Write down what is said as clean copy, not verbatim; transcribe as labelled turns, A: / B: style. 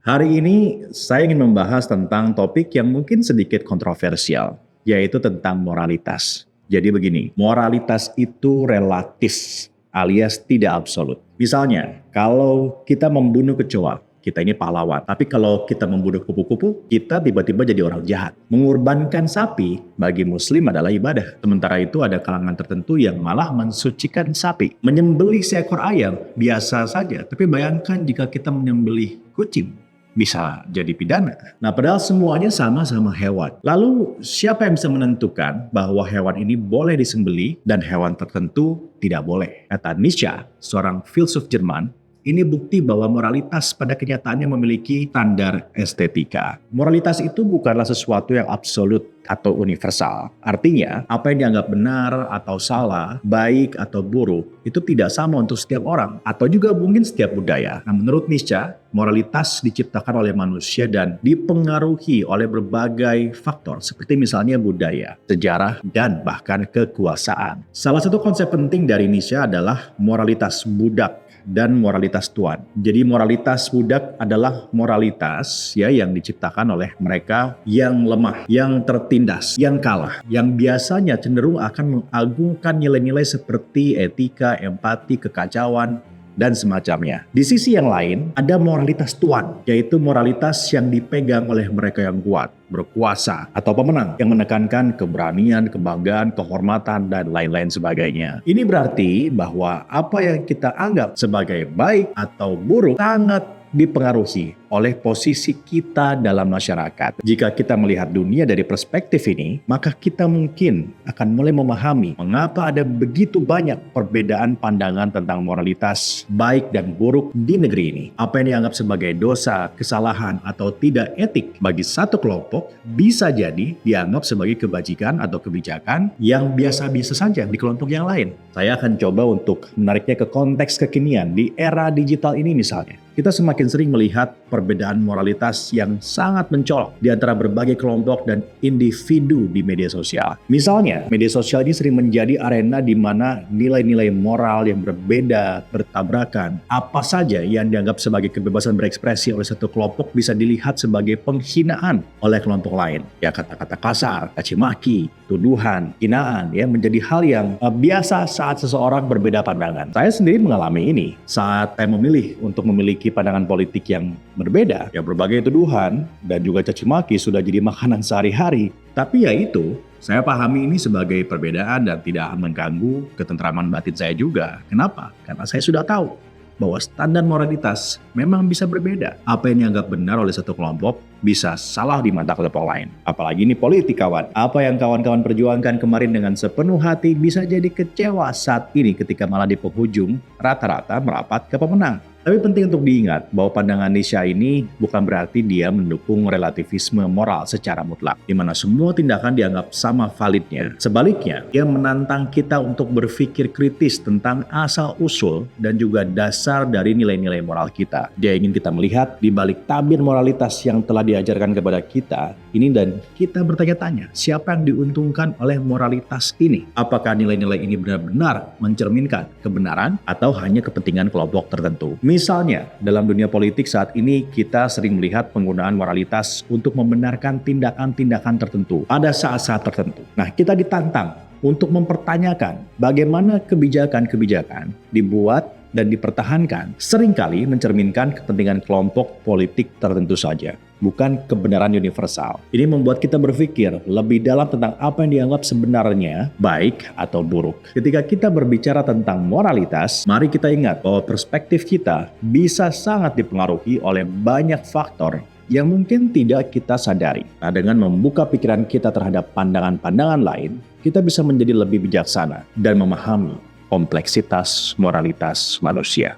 A: Hari ini saya ingin membahas tentang topik yang mungkin sedikit kontroversial, yaitu tentang moralitas. Jadi begini, moralitas itu relatif alias tidak absolut. Misalnya, kalau kita membunuh kecoa, kita ini pahlawan. Tapi kalau kita membunuh kupu-kupu, kita tiba-tiba jadi orang jahat. Mengorbankan sapi bagi muslim adalah ibadah. Sementara itu ada kalangan tertentu yang malah mensucikan sapi. Menyembelih seekor ayam biasa saja. Tapi bayangkan jika kita menyembelih kucing, bisa jadi pidana. Nah, padahal semuanya sama-sama hewan. Lalu siapa yang bisa menentukan bahwa hewan ini boleh disembelih dan hewan tertentu tidak boleh? Kata Nietzsche, seorang filsuf Jerman, ini bukti bahwa moralitas pada kenyataannya memiliki standar estetika. Moralitas itu bukanlah sesuatu yang absolut atau universal. Artinya, apa yang dianggap benar atau salah, baik atau buruk, itu tidak sama untuk setiap orang, atau juga mungkin setiap budaya. Nah, menurut Nietzsche, moralitas diciptakan oleh manusia dan dipengaruhi oleh berbagai faktor, seperti misalnya budaya, sejarah, dan bahkan kekuasaan. Salah satu konsep penting dari Nietzsche adalah moralitas budak dan moralitas tuan. Jadi moralitas budak adalah moralitas yang diciptakan oleh mereka yang lemah, yang tertindas, yang kalah, yang biasanya cenderung akan mengagungkan nilai-nilai seperti etika, empati, kekacauan, dan semacamnya. Di sisi yang lain, ada moralitas tuan, yaitu moralitas yang dipegang oleh mereka yang kuat, berkuasa, atau pemenang, yang menekankan keberanian, kebanggaan, kehormatan, dan lain-lain sebagainya. Ini berarti bahwa apa yang kita anggap sebagai baik atau buruk sangat dipengaruhi oleh posisi kita dalam masyarakat. Jika kita melihat dunia dari perspektif ini, maka kita mungkin akan mulai memahami mengapa ada begitu banyak perbedaan pandangan tentang moralitas baik dan buruk di negeri ini. Apa yang dianggap sebagai dosa, kesalahan, atau tidak etik bagi satu kelompok bisa jadi dianggap sebagai kebajikan atau kebijakan yang biasa-biasa saja di kelompok yang lain. Saya akan coba untuk menariknya ke konteks kekinian di era digital ini misalnya. Kita semakin sering melihat perbedaan moralitas yang sangat mencolok di antara berbagai kelompok dan individu di media sosial. Misalnya, media sosial ini sering menjadi arena di mana nilai-nilai moral yang berbeda bertabrakan. Apa saja yang dianggap sebagai kebebasan berekspresi oleh satu kelompok bisa dilihat sebagai penghinaan oleh kelompok lain. Ya, kata-kata kasar, caci maki, tuduhan, hinaan menjadi hal yang biasa saat seseorang berbeda pandangan. Saya sendiri mengalami ini saat saya memilih untuk memiliki pandangan politik yang berbeda. Ya, berbagai tuduhan dan juga caci maki sudah jadi makanan sehari-hari. Tapi ya itu, saya pahami ini sebagai perbedaan dan tidak akan mengganggu ketentraman batin saya juga. Kenapa? Karena saya sudah tahu bahwa standar moralitas memang bisa berbeda. Apa yang dianggap benar oleh satu kelompok bisa salah di mata kelompok lain. Apalagi ini politik, kawan. Apa yang kawan-kawan perjuangkan kemarin dengan sepenuh hati bisa jadi kecewa saat ini ketika malah di penghujung rata-rata merapat ke pemenang. Tapi penting untuk diingat bahwa pandangan Nietzsche ini bukan berarti dia mendukung relativisme moral secara mutlak, di mana semua tindakan dianggap sama validnya. Sebaliknya, dia menantang kita untuk berpikir kritis tentang asal-usul dan juga dasar dari nilai-nilai moral kita. Dia ingin kita melihat di balik tabir moralitas yang telah diajarkan kepada kita ini dan kita bertanya-tanya, siapa yang diuntungkan oleh moralitas ini? Apakah nilai-nilai ini benar-benar mencerminkan kebenaran atau hanya kepentingan kelompok tertentu? Misalnya, dalam dunia politik saat ini kita sering melihat penggunaan moralitas untuk membenarkan tindakan-tindakan tertentu pada saat-saat tertentu. Nah, kita ditantang untuk mempertanyakan bagaimana kebijakan-kebijakan dibuat dan dipertahankan seringkali mencerminkan kepentingan kelompok politik tertentu saja, bukan kebenaran universal. Ini membuat kita berpikir lebih dalam tentang apa yang dianggap sebenarnya baik atau buruk. Ketika kita berbicara tentang moralitas, mari kita ingat bahwa perspektif kita bisa sangat dipengaruhi oleh banyak faktor yang mungkin tidak kita sadari. Nah, dengan membuka pikiran kita terhadap pandangan-pandangan lain, kita bisa menjadi lebih bijaksana dan memahami kompleksitas moralitas manusia.